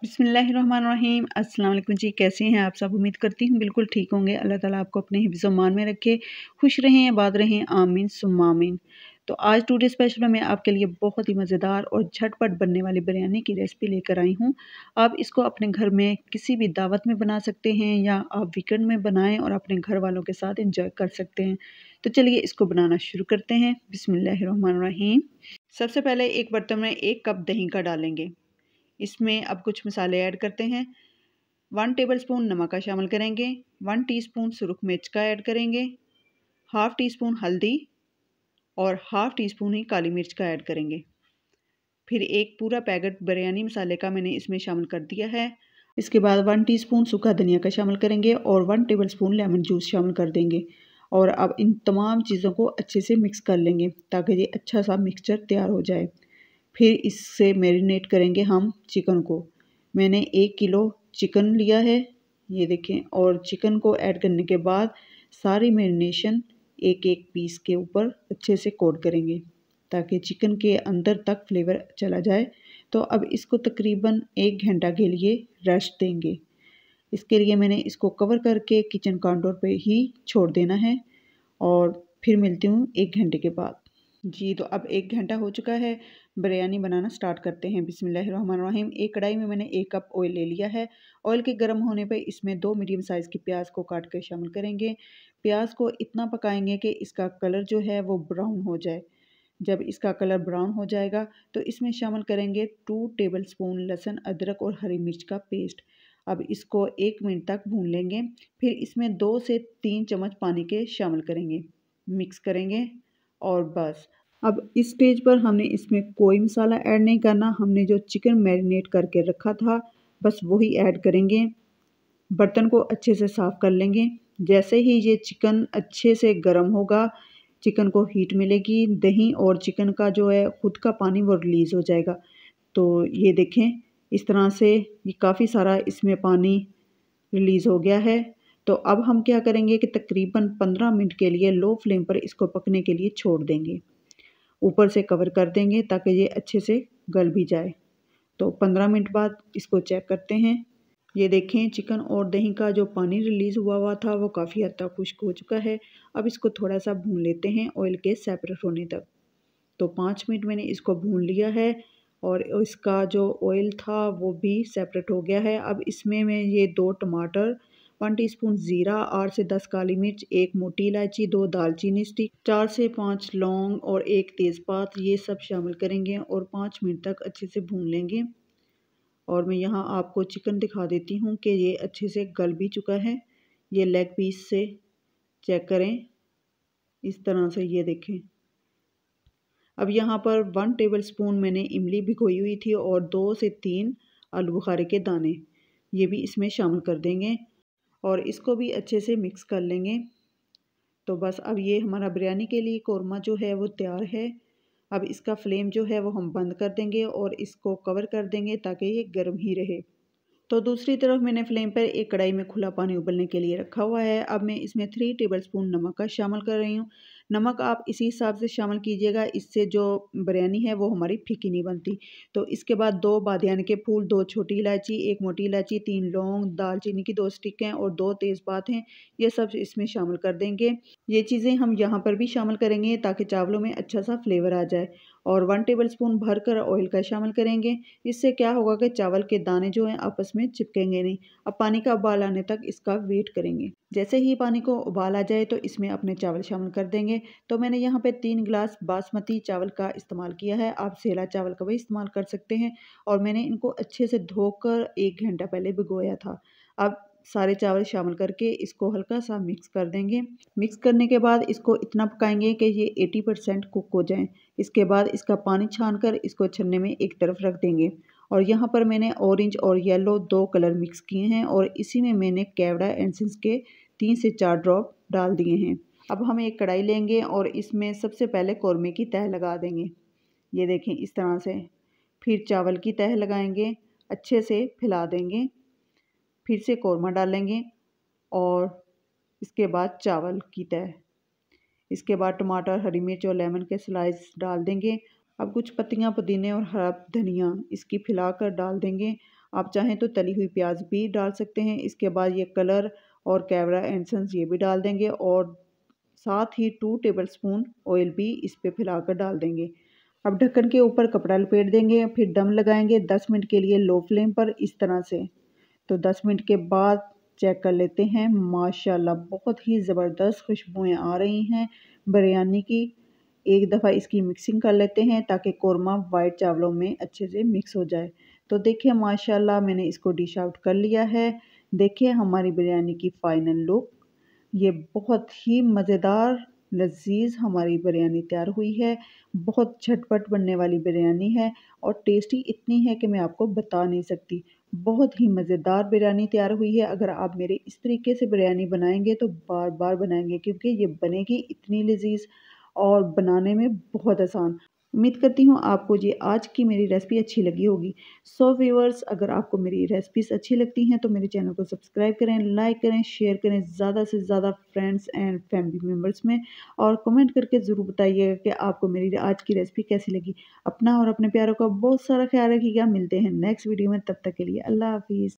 बिस्मिल्लाहिर्रहमानिर्रहीम। अस्सलाम वालेकुम जी, कैसे हैं आप सब? उम्मीद करती हूँ बिल्कुल ठीक होंगे। अल्लाह ताला आपको अपने हिफ्ज़-ओ-मान में रखे, खुश रहें, आबाद रहें, आमीन सुम्मा आमीन। तो आज टुडे स्पेशल में मैं आपके लिए बहुत ही मज़ेदार और झटपट बनने वाली बिरयानी की रेसिपी लेकर आई हूँ। आप इसको अपने घर में किसी भी दावत में बना सकते हैं या आप वीकेंड में बनाएँ और अपने घर वालों के साथ एंजॉय कर सकते हैं। तो चलिए इसको बनाना शुरू करते हैं। बिस्मिल्लाहिर्रहमानिर्रहीम। सबसे पहले एक बर्तन में 1 कप दही का डालेंगे। इसमें अब कुछ मसाले ऐड करते हैं। 1 टेबलस्पून नमक का शामिल करेंगे, 1 टीस्पून सुरख मिर्च का ऐड करेंगे, हाफ़ टी स्पून हल्दी और हाफ़ टी स्पून ही काली मिर्च का ऐड करेंगे। फिर एक पूरा पैकेट बिरयानी मसाले का मैंने इसमें शामिल कर दिया है। इसके बाद 1 टीस्पून सूखा धनिया का शामिल करेंगे और 1 टेबलस्पून लेमन जूस शामिल कर देंगे। और अब इन तमाम चीज़ों को अच्छे से मिक्स कर लेंगे ताकि ये अच्छा सा मिक्सचर तैयार हो जाए। फिर इससे मैरिनेट करेंगे हम चिकन को। मैंने 1 किलो चिकन लिया है, ये देखें, और चिकन को ऐड करने के बाद सारी मैरिनेशन एक-एक पीस के ऊपर अच्छे से कोट करेंगे ताकि चिकन के अंदर तक फ्लेवर चला जाए। तो अब इसको तकरीबन 1 घंटा के लिए रेस्ट देंगे। इसके लिए मैंने इसको कवर करके किचन काउंटर पे ही छोड़ देना है और फिर मिलती हूँ 1 घंटे के बाद। जी, तो अब 1 घंटा हो चुका है। बिरयानी बनाना स्टार्ट करते हैं। बिस्मिल्लाहिर्रहमानिर्रहीम। एक कढ़ाई में मैंने 1 कप ऑयल ले लिया है। ऑयल के गर्म होने पे इसमें 2 मीडियम साइज़ की प्याज को काट कर शामिल करेंगे। प्याज को इतना पकाएंगे कि इसका कलर जो है वो ब्राउन हो जाए। जब इसका कलर ब्राउन हो जाएगा तो इसमें शामिल करेंगे 2 टेबलस्पून लहसुन, अदरक और हरी मिर्च का पेस्ट। अब इसको 1 मिनट तक भून लेंगे। फिर इसमें 2 से 3 चम्मच पानी के शामिल करेंगे, मिक्स करेंगे और बस। अब इस स्टेज पर हमने इसमें कोई मसाला ऐड नहीं करना। हमने जो चिकन मैरिनेट करके रखा था बस वही ऐड करेंगे। बर्तन को अच्छे से साफ़ कर लेंगे। जैसे ही ये चिकन अच्छे से गर्म होगा, चिकन को हीट मिलेगी, दही और चिकन का जो है खुद का पानी वो रिलीज़ हो जाएगा। तो ये देखें, इस तरह से ये काफ़ी सारा इसमें पानी रिलीज़ हो गया है। तो अब हम क्या करेंगे कि तकरीबन 15 मिनट के लिए लो फ्लेम पर इसको पकने के लिए छोड़ देंगे। ऊपर से कवर कर देंगे ताकि ये अच्छे से गल भी जाए। तो 15 मिनट बाद इसको चेक करते हैं। ये देखें, चिकन और दही का जो पानी रिलीज़ हुआ था वो काफ़ी हद तक खुश्क हो चुका है। अब इसको थोड़ा-सा भून लेते हैं ऑयल के सेपरेट होने तक। तो 5 मिनट मैंने इसको भून लिया है और इसका जो ऑयल था वो भी सेपरेट हो गया है। अब इसमें मैं ये 2 टमाटर, 1 टीस्पून ज़ीरा, 8 से 10 काली मिर्च, 1 मोटी इलायची, 2 दालचीनी स्टिक, 4 से 5 लौंग और 1 तेज़पात, ये सब शामिल करेंगे और 5 मिनट तक अच्छे से भून लेंगे। और मैं यहाँ आपको चिकन दिखा देती हूँ कि ये अच्छे से गल भी चुका है। ये लेग पीस से चेक करें, इस तरह से, ये देखें। अब यहाँ पर 1 टेबलस्पून मैंने इमली भिगोई हुई थी और 2 से 3 आलू बुखारे के दाने, ये भी इसमें शामिल कर देंगे और इसको भी अच्छे से मिक्स कर लेंगे। तो बस अब ये हमारा बिरयानी के लिए कोरमा जो है वो तैयार है। अब इसका फ्लेम जो है वो हम बंद कर देंगे और इसको कवर कर देंगे ताकि ये गर्म ही रहे। तो दूसरी तरफ मैंने फ्लेम पर एक कढ़ाई में खुला पानी उबलने के लिए रखा हुआ है। अब मैं इसमें 3 टेबलस्पून नमक का शामिल कर रही हूँ। नमक आप इसी हिसाब से शामिल कीजिएगा, इससे जो बिरयानी है वो हमारी फीकी नहीं बनती। तो इसके बाद 2 बादियान के फूल, 2 छोटी इलायची, 1 मोटी इलायची, 3 लौंग, दालचीनी की 2 स्टिकें और 2 तेज़पात हैं, ये सब इसमें शामिल कर देंगे। ये चीज़ें हम यहाँ पर भी शामिल करेंगे ताकि चावलों में अच्छा सा फ्लेवर आ जाए। और 1 टेबलस्पून भरकर ऑयल का शामिल करेंगे। इससे क्या होगा कि चावल के दाने जो हैं आपस में चिपकेंगे नहीं। अब पानी का उबाल आने तक इसका वेट करेंगे। जैसे ही पानी को उबाल आ जाए तो इसमें अपने चावल शामिल कर देंगे। तो मैंने यहाँ पे 3 गिलास बासमती चावल का इस्तेमाल किया है। आप सेला चावल का भी इस्तेमाल कर सकते हैं और मैंने इनको अच्छे से धोकर 1 घंटा पहले भिगोया था। अब सारे चावल शामिल करके इसको हल्का सा मिक्स कर देंगे। मिक्स करने के बाद इसको इतना पकाएंगे कि ये 80% कुक हो जाएँ। इसके बाद इसका पानी छानकर इसको छन्ने में एक तरफ रख देंगे। और यहाँ पर मैंने ऑरेंज और येलो 2 कलर मिक्स किए हैं और इसी में मैंने केवड़ा एसेंस के 3 से 4 ड्रॉप डाल दिए हैं। अब हम एक कढ़ाई लेंगे और इसमें सबसे पहले कौरमे की तह लगा देंगे। ये देखें, इस तरह से। फिर चावल की तह लगाएंगे, अच्छे से फैला देंगे। फिर से कौरमा डालेंगे और इसके बाद चावल की तह। इसके बाद टमाटर, हरी मिर्च और लेमन के स्लाइस डाल देंगे। अब कुछ पत्तियाँ पुदीने और हरा धनिया इसकी फैलाकर डाल देंगे आप चाहें तो तली हुई प्याज भी डाल सकते हैं। इसके बाद ये कलर और कैवड़ा एसेंस ये भी डाल देंगे और साथ ही 2 टेबलस्पून ऑयल भी इस पे फैलाकर डाल देंगे। अब ढक्कन के ऊपर कपड़ा लपेट देंगे, फिर दम लगाएंगे 10 मिनट के लिए लो फ्लेम पर इस तरह से। तो 10 मिनट के बाद चेक कर लेते हैं। माशाल्लाह बहुत ही ज़बरदस्त खुशबुएं आ रही हैं बिरयानी की। एक दफ़ा इसकी मिक्सिंग कर लेते हैं ताकि कोरमा वाइट चावलों में अच्छे से मिक्स हो जाए। तो देखिए माशाल्लाह मैंने इसको डिश आउट कर लिया है। देखिए हमारी बिरयानी की फ़ाइनल लुक। ये बहुत ही मज़ेदार लज़ीज़ हमारी बिरयानी तैयार हुई है। बहुत झटपट बनने वाली बिरयानी है और टेस्टी इतनी है कि मैं आपको बता नहीं सकती। बहुत ही मज़ेदार बिरयानी तैयार हुई है। अगर आप मेरे इस तरीके से बिरयानी बनाएँगे तो बार-बार बनाएँगे क्योंकि ये बनेगी इतनी लज़ीज़ और बनाने में बहुत आसान। उम्मीद करती हूँ आपको ये आज की मेरी रेसिपी अच्छी लगी होगी। सो व्यूअर्स, अगर आपको मेरी रेसिपीज़ अच्छी लगती हैं तो मेरे चैनल को सब्सक्राइब करें, लाइक करें, शेयर करें ज़्यादा से ज़्यादा फ्रेंड्स एंड फैमिली मेम्बर्स में और कमेंट करके ज़रूर बताइएगा कि आपको मेरी आज की रेसिपी कैसी लगी। अपना और अपने प्यारों का बहुत सारा ख्याल रखिएगा। मिलते हैं नेक्स्ट वीडियो में, तब तक के लिए अल्लाह हाफ़िज़।